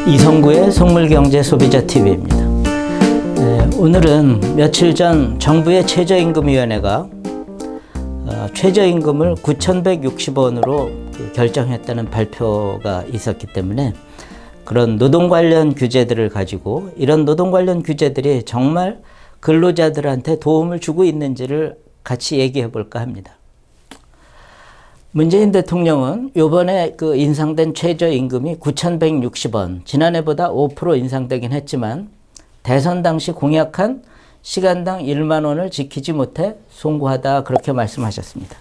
이성구의 속물경제소비자TV입니다. 오늘은 며칠 전 정부의 최저임금위원회가 최저임금을 9,160원으로 결정했다는 발표가 있었기 때문에 그런 노동 관련 규제들을 가지고 이런 노동 관련 규제들이 정말 근로자들한테 도움을 주고 있는지를 같이 얘기해 볼까 합니다. 문재인 대통령은 이번에 인상된 최저임금이 9,160원, 지난해보다 5% 인상되긴 했지만 대선 당시 공약한 시간당 1만 원을 지키지 못해 송구하다 그렇게 말씀하셨습니다.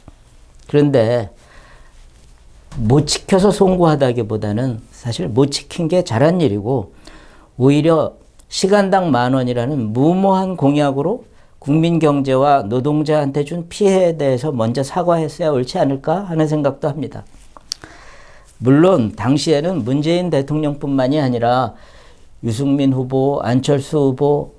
그런데 못 지켜서 송구하다기보다는 사실 못 지킨 게 잘한 일이고 오히려 시간당 1만 원이라는 무모한 공약으로 국민 경제와 노동자한테 준 피해에 대해서 먼저 사과했어야 옳지 않을까 하는 생각도 합니다. 물론 당시에는 문재인 대통령뿐만이 아니라 유승민 후보, 안철수 후보,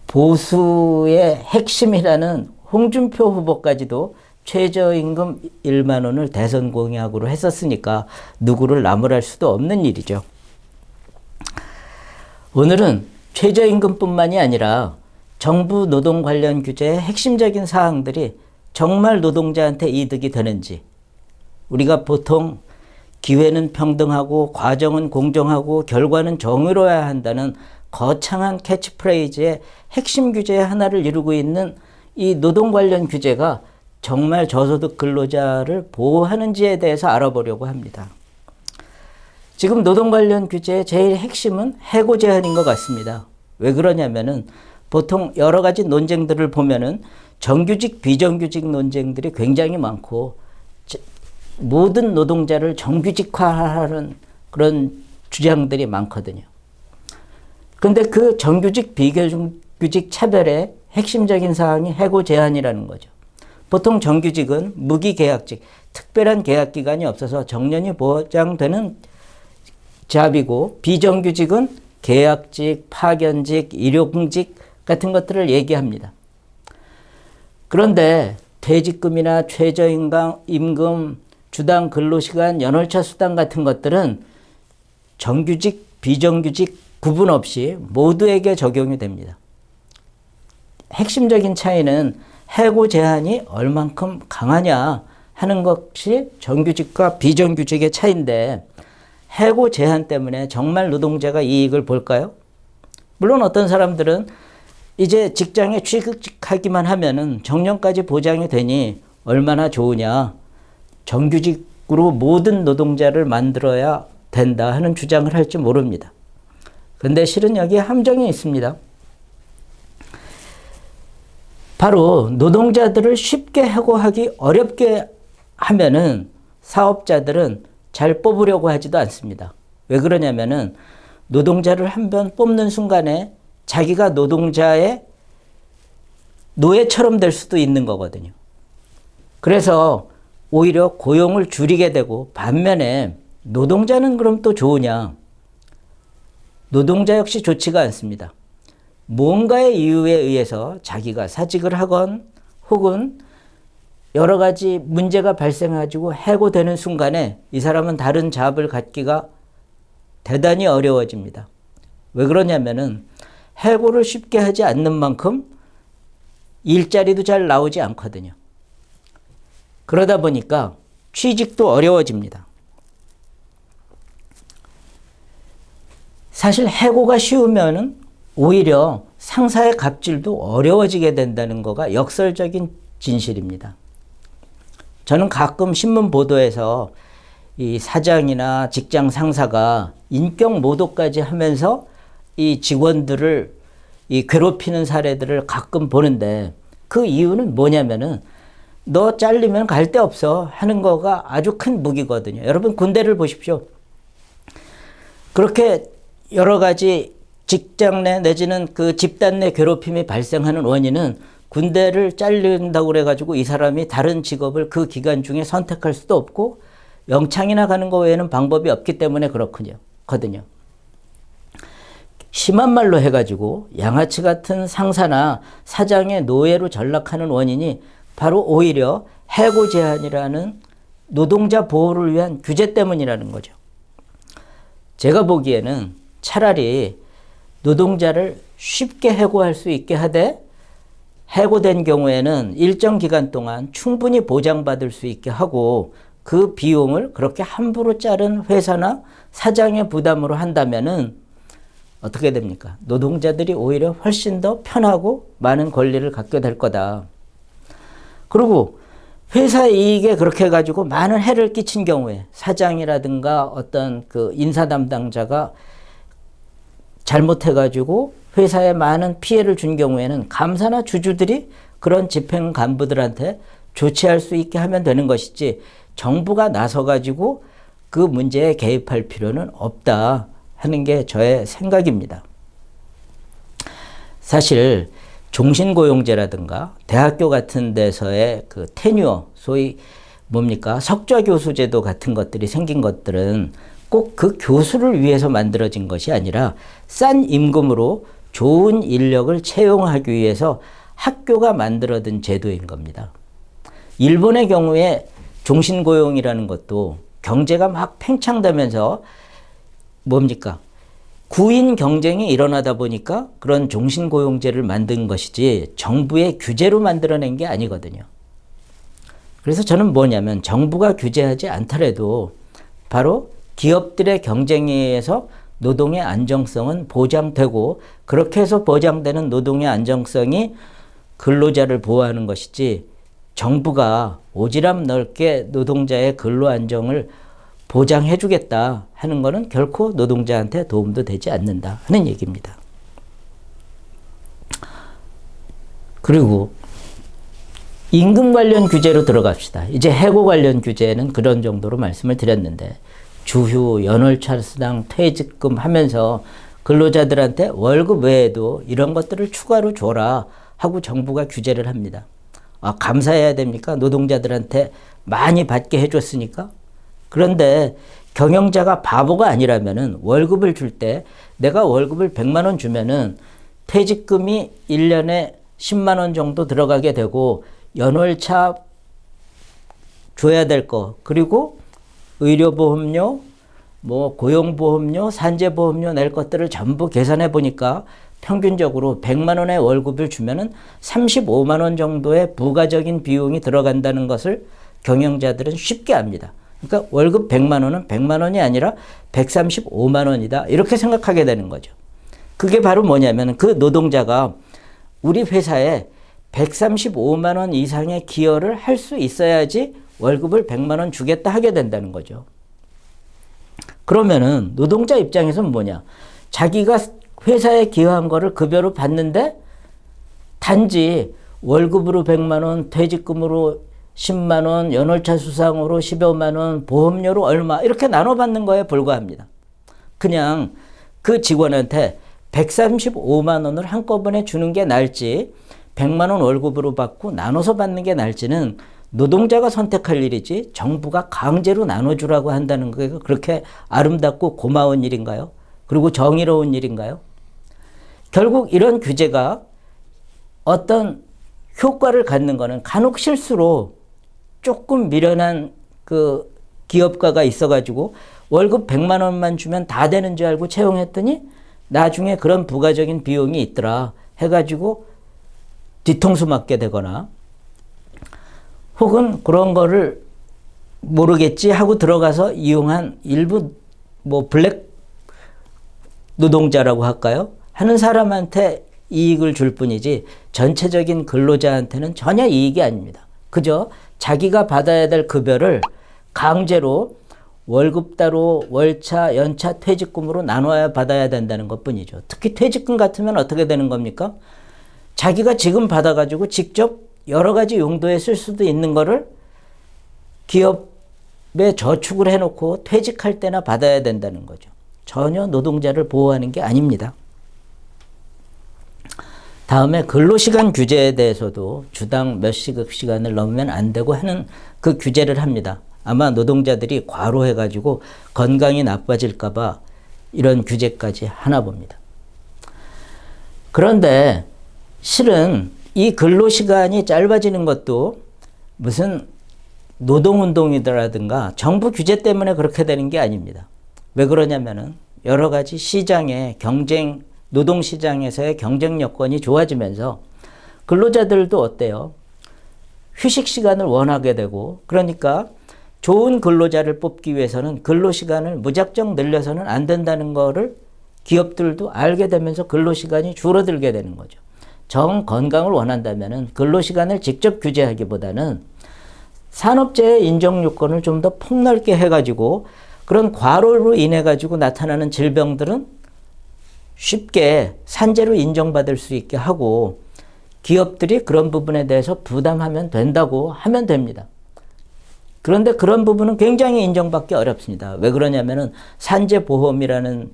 보수의 핵심이라는 홍준표 후보까지도 최저임금 1만 원을 대선 공약으로 했었으니까 누구를 나무랄 수도 없는 일이죠. 오늘은 최저임금뿐만이 아니라 정부 노동 관련 규제의 핵심적인 사항들이 정말 노동자한테 이득이 되는지, 우리가 보통 기회는 평등하고 과정은 공정하고 결과는 정의로워야 한다는 거창한 캐치프레이즈의 핵심 규제의 하나를 이루고 있는 이 노동 관련 규제가 정말 저소득 근로자를 보호하는지에 대해서 알아보려고 합니다. 지금 노동 관련 규제의 제일 핵심은 해고 제한인 것 같습니다. 왜 그러냐면은 보통 여러 가지 논쟁들을 보면은 정규직, 비정규직 논쟁들이 굉장히 많고 모든 노동자를 정규직화하는 그런 주장들이 많거든요. 근데 그 정규직, 비정규직 차별의 핵심적인 사항이 해고 제한이라는 거죠. 보통 정규직은 무기계약직, 특별한 계약 기간이 없어서 정년이 보장되는 잡이고 비정규직은 계약직, 파견직, 일용직 같은 것들을 얘기합니다. 그런데 퇴직금이나 최저임금, 주당 근로시간, 연월차 수당 같은 것들은 정규직, 비정규직 구분 없이 모두에게 적용이 됩니다. 핵심적인 차이는 해고 제한이 얼만큼 강하냐 하는 것이 정규직과 비정규직의 차이인데 해고 제한 때문에 정말 노동자가 이익을 볼까요? 물론 어떤 사람들은 이제 직장에 취직하기만 하면은 정년까지 보장이 되니 얼마나 좋으냐. 정규직으로 모든 노동자를 만들어야 된다 하는 주장을 할지 모릅니다. 그런데 실은 여기에 함정이 있습니다. 바로 노동자들을 쉽게 해고하기 어렵게 하면은 사업자들은 잘 뽑으려고 하지도 않습니다. 왜 그러냐면은 노동자를 한 번 뽑는 순간에 자기가 노동자의 노예처럼 될 수도 있는 거거든요. 그래서 오히려 고용을 줄이게 되고 반면에 노동자는 그럼 또 좋으냐? 노동자 역시 좋지가 않습니다. 뭔가의 이유에 의해서 자기가 사직을 하건 혹은 여러 가지 문제가 발생해가지고 해고되는 순간에 이 사람은 다른 잡을 갖기가 대단히 어려워집니다. 왜 그러냐면은 해고를 쉽게 하지 않는 만큼 일자리도 잘 나오지 않거든요. 그러다 보니까 취직도 어려워집니다. 사실 해고가 쉬우면은 오히려 상사의 갑질도 어려워지게 된다는 거가 역설적인 진실입니다. 저는 가끔 신문 보도에서 이 사장이나 직장 상사가 인격 모독까지 하면서 이 직원들을 괴롭히는 사례들을 가끔 보는데 그 이유는 뭐냐면은 너 잘리면 갈 데 없어 하는 거가 아주 큰 무기거든요. 여러분 군대를 보십시오. 그렇게 여러 가지 직장 내 내지는 그 집단 내 괴롭힘이 발생하는 원인은 군대를 잘린다고 그래가지고 이 사람이 다른 직업을 그 기간 중에 선택할 수도 없고 영창이나 가는 거 외에는 방법이 없기 때문에 그렇거든요. 심한 말로 해가지고 양아치 같은 상사나 사장의 노예로 전락하는 원인이 바로 오히려 해고 제한이라는 노동자 보호를 위한 규제 때문이라는 거죠. 제가 보기에는 차라리 노동자를 쉽게 해고할 수 있게 하되 해고된 경우에는 일정 기간 동안 충분히 보장받을 수 있게 하고 그 비용을 그렇게 함부로 자른 회사나 사장의 부담으로 한다면은 어떻게 됩니까? 노동자들이 오히려 훨씬 더 편하고 많은 권리를 갖게 될 거다. 그리고 회사 이익에 그렇게 해가지고 많은 해를 끼친 경우에 사장이라든가 어떤 그 인사 담당자가 잘못해가지고 회사에 많은 피해를 준 경우에는 감사나 주주들이 그런 집행 간부들한테 조치할 수 있게 하면 되는 것이지 정부가 나서가지고 그 문제에 개입할 필요는 없다 하는 게 저의 생각입니다. 사실 종신고용제라든가 대학교 같은 데서의 그 테뉴어, 소위 뭡니까? 석좌교수제도 같은 것들이 생긴 것들은 꼭 그 교수를 위해서 만들어진 것이 아니라 싼 임금으로 좋은 인력을 채용하기 위해서 학교가 만들어둔 제도인 겁니다. 일본의 경우에 종신고용이라는 것도 경제가 막 팽창되면서 뭡니까? 구인 경쟁이 일어나다 보니까 그런 종신고용제를 만든 것이지 정부의 규제로 만들어낸 게 아니거든요. 그래서 저는 뭐냐면 정부가 규제하지 않더라도 바로 기업들의 경쟁에 의해서 노동의 안정성은 보장되고 그렇게 해서 보장되는 노동의 안정성이 근로자를 보호하는 것이지 정부가 오지랖 넓게 노동자의 근로 안정을 보장해 주겠다 하는 것은 결코 노동자한테 도움도 되지 않는다 하는 얘기입니다. 그리고 임금 관련 규제로 들어갑시다. 이제 해고 관련 규제는 그런 정도로 말씀을 드렸는데 주휴, 연월차 수당, 퇴직금 하면서 근로자들한테 월급 외에도 이런 것들을 추가로 줘라 하고 정부가 규제를 합니다. 아, 감사해야 됩니까? 노동자들한테 많이 받게 해줬으니까? 그런데 경영자가 바보가 아니라면은 월급을 줄 때 내가 월급을 100만 원 주면은 퇴직금이 1년에 10만 원 정도 들어가게 되고 연월차 줘야 될 거 그리고 의료보험료, 뭐 고용보험료, 산재보험료 낼 것들을 전부 계산해 보니까 평균적으로 100만 원의 월급을 주면은 35만 원 정도의 부가적인 비용이 들어간다는 것을 경영자들은 쉽게 압니다. 그러니까 월급 100만 원은 100만 원이 아니라 135만 원이다. 이렇게 생각하게 되는 거죠. 그게 바로 뭐냐면 그 노동자가 우리 회사에 135만 원 이상의 기여를 할 수 있어야지 월급을 100만 원 주겠다 하게 된다는 거죠. 그러면은 노동자 입장에서는 뭐냐? 자기가 회사에 기여한 거를 급여로 받는데 단지 월급으로 100만 원, 퇴직금으로 10만 원, 연월차 수당으로 15만 원, 보험료로 얼마 이렇게 나눠 받는 거에 불과합니다. 그냥 그 직원한테 135만 원을 한꺼번에 주는 게 나을지 100만 원 월급으로 받고 나눠서 받는 게 나을지는 노동자가 선택할 일이지 정부가 강제로 나눠주라고 한다는 게 그렇게 아름답고 고마운 일인가요? 그리고 정의로운 일인가요? 결국 이런 규제가 어떤 효과를 갖는 거는 간혹 실수로 조금 미련한 그 기업가가 있어가지고 월급 100만 원만 주면 다 되는 줄 알고 채용했더니 나중에 그런 부가적인 비용이 있더라 해가지고 뒤통수 맞게 되거나 혹은 그런 거를 모르겠지 하고 들어가서 이용한 일부 뭐 블랙 노동자라고 할까요? 하는 사람한테 이익을 줄 뿐이지 전체적인 근로자한테는 전혀 이익이 아닙니다. 그저 자기가 받아야 될 급여를 강제로 월급 따로 월차, 연차, 퇴직금으로 나눠야 받아야 된다는 것뿐이죠. 특히 퇴직금 같으면 어떻게 되는 겁니까? 자기가 지금 받아가지고 직접 여러 가지 용도에 쓸 수도 있는 거를 기업에 저축을 해놓고 퇴직할 때나 받아야 된다는 거죠. 전혀 노동자를 보호하는 게 아닙니다. 다음에 근로시간 규제에 대해서도 주당 몇 시간을 넘으면 안 되고 하는 그 규제를 합니다. 아마 노동자들이 과로해가지고 건강이 나빠질까 봐 이런 규제까지 하나 봅니다. 그런데 실은 이 근로시간이 짧아지는 것도 무슨 노동운동이라든가 정부 규제 때문에 그렇게 되는 게 아닙니다. 왜 그러냐면은 여러 가지 시장의 경쟁, 노동시장에서의 경쟁 여건이 좋아지면서 근로자들도 어때요? 휴식 시간을 원하게 되고, 그러니까 좋은 근로자를 뽑기 위해서는 근로시간을 무작정 늘려서는 안 된다는 거를 기업들도 알게 되면서 근로시간이 줄어들게 되는 거죠. 정 건강을 원한다면은 근로시간을 직접 규제하기보다는 산업재해 인정 요건을 좀 더 폭넓게 해가지고 그런 과로로 인해 가지고 나타나는 질병들은 쉽게 산재로 인정받을 수 있게 하고 기업들이 그런 부분에 대해서 부담하면 된다고 하면 됩니다. 그런데 그런 부분은 굉장히 인정받기 어렵습니다. 왜 그러냐면은 산재보험이라는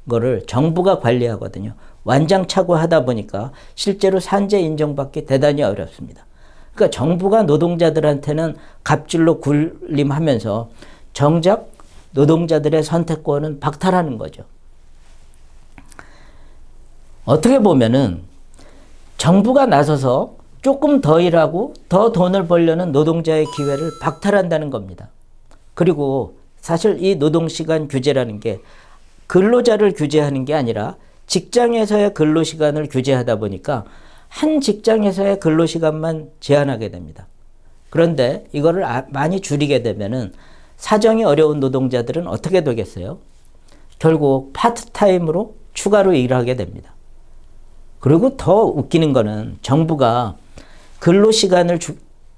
거를 정부가 관리하거든요. 완장차고 하다 보니까 실제로 산재 인정받기 대단히 어렵습니다. 그러니까 정부가 노동자들한테는 갑질로 군림하면서 정작 노동자들의 선택권은 박탈하는 거죠. 어떻게 보면은 정부가 나서서 조금 더 일하고 더 돈을 벌려는 노동자의 기회를 박탈한다는 겁니다. 그리고 사실 이 노동시간 규제라는 게 근로자를 규제하는 게 아니라 직장에서의 근로시간을 규제하다 보니까 한 직장에서의 근로시간만 제한하게 됩니다. 그런데 이거를 많이 줄이게 되면은 사정이 어려운 노동자들은 어떻게 되겠어요? 결국 파트타임으로 추가로 일하게 됩니다. 그리고 더 웃기는 거는 정부가 근로시간을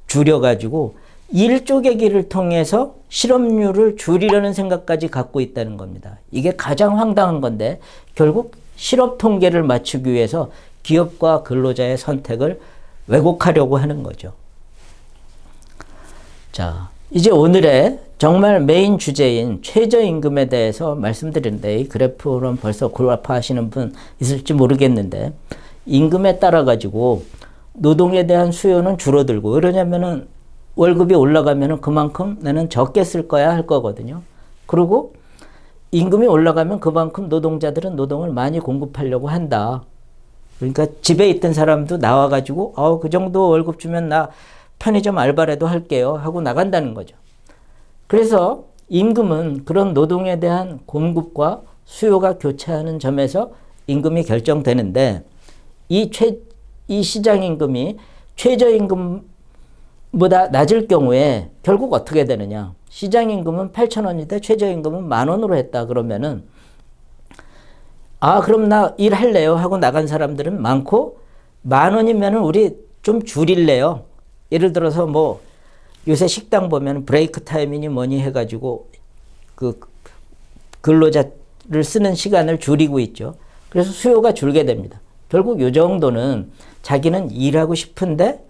줄여가지고 일 쪼개기를 통해서 실업률을 줄이려는 생각까지 갖고 있다는 겁니다. 이게 가장 황당한 건데 결국 실업 통계를 맞추기 위해서 기업과 근로자의 선택을 왜곡하려고 하는 거죠. 자, 이제 오늘의 정말 메인 주제인 최저임금에 대해서 말씀드리는데 이 그래프는 벌써 골파하시는 분 있을지 모르겠는데 임금에 따라 가지고 노동에 대한 수요는 줄어들고 그러냐면은 월급이 올라가면은 그만큼 나는 적게 쓸 거야 할 거거든요. 그리고 임금이 올라가면 그만큼 노동자들은 노동을 많이 공급하려고 한다. 그러니까 집에 있던 사람도 나와가지고 그 정도 월급 주면 나 편의점 알바라도 할게요 하고 나간다는 거죠. 그래서 임금은 그런 노동에 대한 공급과 수요가 교차하는 점에서 임금이 결정되는데 이 시장임금이 최저임금보다 낮을 경우에 결국 어떻게 되느냐. 시장임금은 8,000원인데 최저임금은 10,000원으로 했다 그러면은 그럼 나 일할래요 하고 나간 사람들은 많고 10,000원이면은 우리 좀 줄일래요. 예를 들어서 뭐 요새 식당 보면 브레이크 타임이니 뭐니 해가지고 그 근로자를 쓰는 시간을 줄이고 있죠. 그래서 수요가 줄게 됩니다. 결국 이 정도는 자기는 일하고 싶은데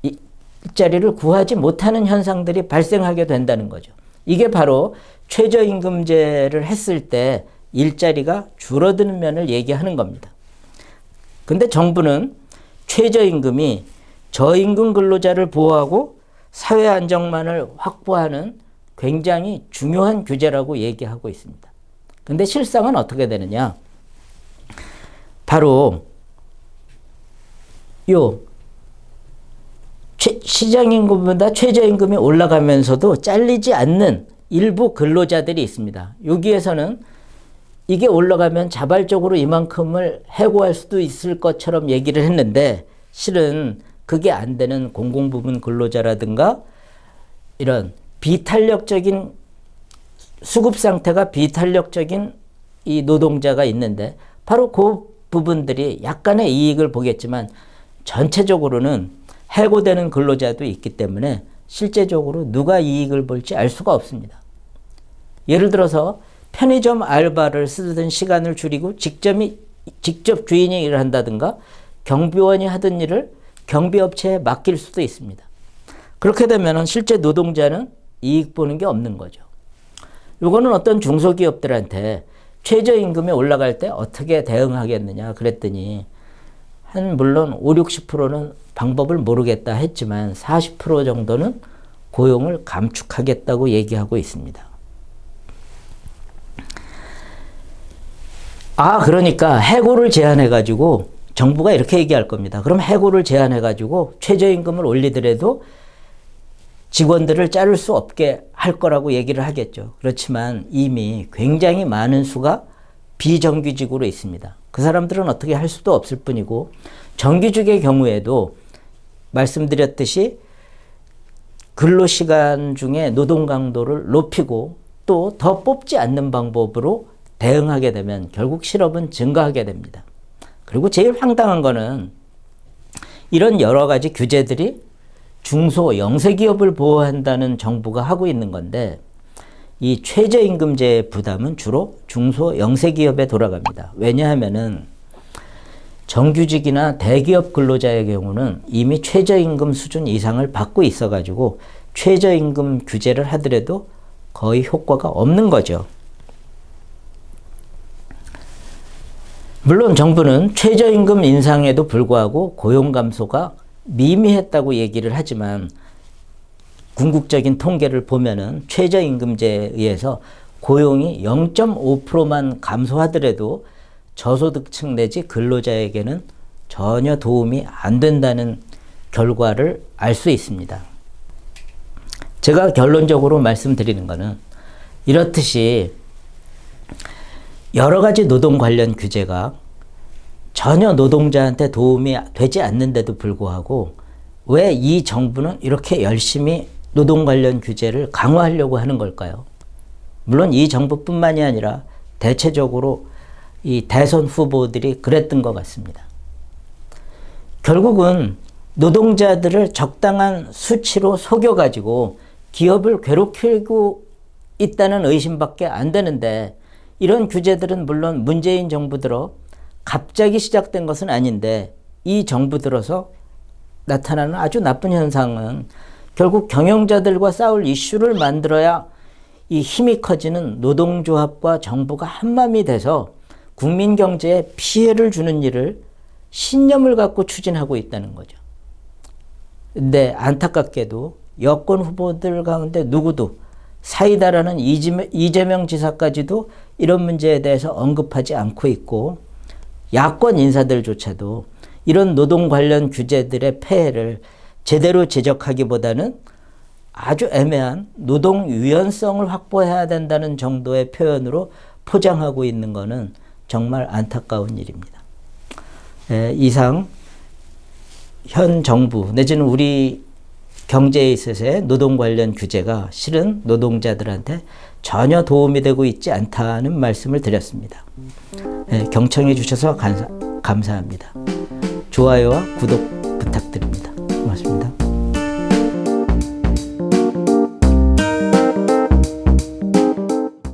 일자리를 구하지 못하는 현상들이 발생하게 된다는 거죠. 이게 바로 최저임금제를 했을 때 일자리가 줄어드는 면을 얘기하는 겁니다. 근데 정부는 최저임금이 저임금 근로자를 보호하고 사회 안정만을 확보하는 굉장히 중요한 규제라고 얘기하고 있습니다. 근데 실상은 어떻게 되느냐? 바로 시장임금보다 최저임금이 올라가면서도 잘리지 않는 일부 근로자들이 있습니다. 여기에서는 이게 올라가면 자발적으로 이만큼을 해고할 수도 있을 것처럼 얘기를 했는데 실은 그게 안 되는 공공부문 근로자라든가 이런 비탄력적인 수급 상태가 비탄력적인 이 노동자가 있는데 바로 그 부분들이 약간의 이익을 보겠지만 전체적으로는 해고되는 근로자도 있기 때문에 실제적으로 누가 이익을 볼지 알 수가 없습니다. 예를 들어서 편의점 알바를 쓰던 시간을 줄이고 직접 주인이 일을 한다든가 경비원이 하던 일을 경비업체에 맡길 수도 있습니다. 그렇게 되면 실제 노동자는 이익 보는 게 없는 거죠. 이거는 어떤 중소기업들한테 최저임금이 올라갈 때 어떻게 대응하겠느냐 그랬더니 물론 50-60%는 방법을 모르겠다 했지만 40% 정도는 고용을 감축하겠다고 얘기하고 있습니다. 그러니까 해고를 제한해가지고 정부가 이렇게 얘기할 겁니다. 그럼 해고를 제한해가지고 최저임금을 올리더라도 직원들을 자를 수 없게 할 거라고 얘기를 하겠죠. 그렇지만 이미 굉장히 많은 수가 비정규직으로 있습니다. 그 사람들은 어떻게 할 수도 없을 뿐이고, 정규직의 경우에도 말씀드렸듯이 근로시간 중에 노동 강도를 높이고 또 더 뽑지 않는 방법으로 대응하게 되면 결국 실업은 증가하게 됩니다. 그리고 제일 황당한 거는 이런 여러 가지 규제들이 중소 영세기업을 보호한다는 정부가 하고 있는 건데, 이 최저임금제의 부담은 주로 중소 영세기업에 돌아갑니다. 왜냐하면은 정규직이나 대기업 근로자의 경우는 이미 최저임금 수준 이상을 받고 있어가지고 최저임금 규제를 하더라도 거의 효과가 없는 거죠. 물론 정부는 최저임금 인상에도 불구하고 고용 감소가 미미했다고 얘기를 하지만, 궁극적인 통계를 보면은 최저임금제에 의해서 고용이 0.5%만 감소하더라도 저소득층 내지 근로자에게는 전혀 도움이 안 된다는 결과를 알 수 있습니다. 제가 결론적으로 말씀드리는 것은 이렇듯이 여러 가지 노동 관련 규제가 전혀 노동자한테 도움이 되지 않는데도 불구하고 왜 이 정부는 이렇게 열심히 노동 관련 규제를 강화하려고 하는 걸까요? 물론 이 정부뿐만이 아니라 대체적으로 이 대선 후보들이 그랬던 것 같습니다. 결국은 노동자들을 적당한 수치로 속여가지고 기업을 괴롭히고 있다는 의심밖에 안 되는데, 이런 규제들은 물론 문재인 정부 들어 갑자기 시작된 것은 아닌데, 이 정부 들어서 나타나는 아주 나쁜 현상은 결국 경영자들과 싸울 이슈를 만들어야 이 힘이 커지는 노동조합과 정부가 한마음이 돼서 국민 경제에 피해를 주는 일을 신념을 갖고 추진하고 있다는 거죠. 근데 안타깝게도 여권 후보들 가운데 누구도, 사이다라는 이재명 지사까지도 이런 문제에 대해서 언급하지 않고 있고, 야권 인사들조차도 이런 노동 관련 규제들의 폐해를 제대로 지적하기보다는 아주 애매한 노동 유연성을 확보해야 된다는 정도의 표현으로 포장하고 있는 것은 정말 안타까운 일입니다. 이상 현 정부 내지는 우리 경제에 있어서의 노동 관련 규제가 실은 노동자들한테 전혀 도움이 되고 있지 않다는 말씀을 드렸습니다. 경청해 주셔서 감사합니다. 좋아요와 구독 부탁드립니다. 고맙습니다.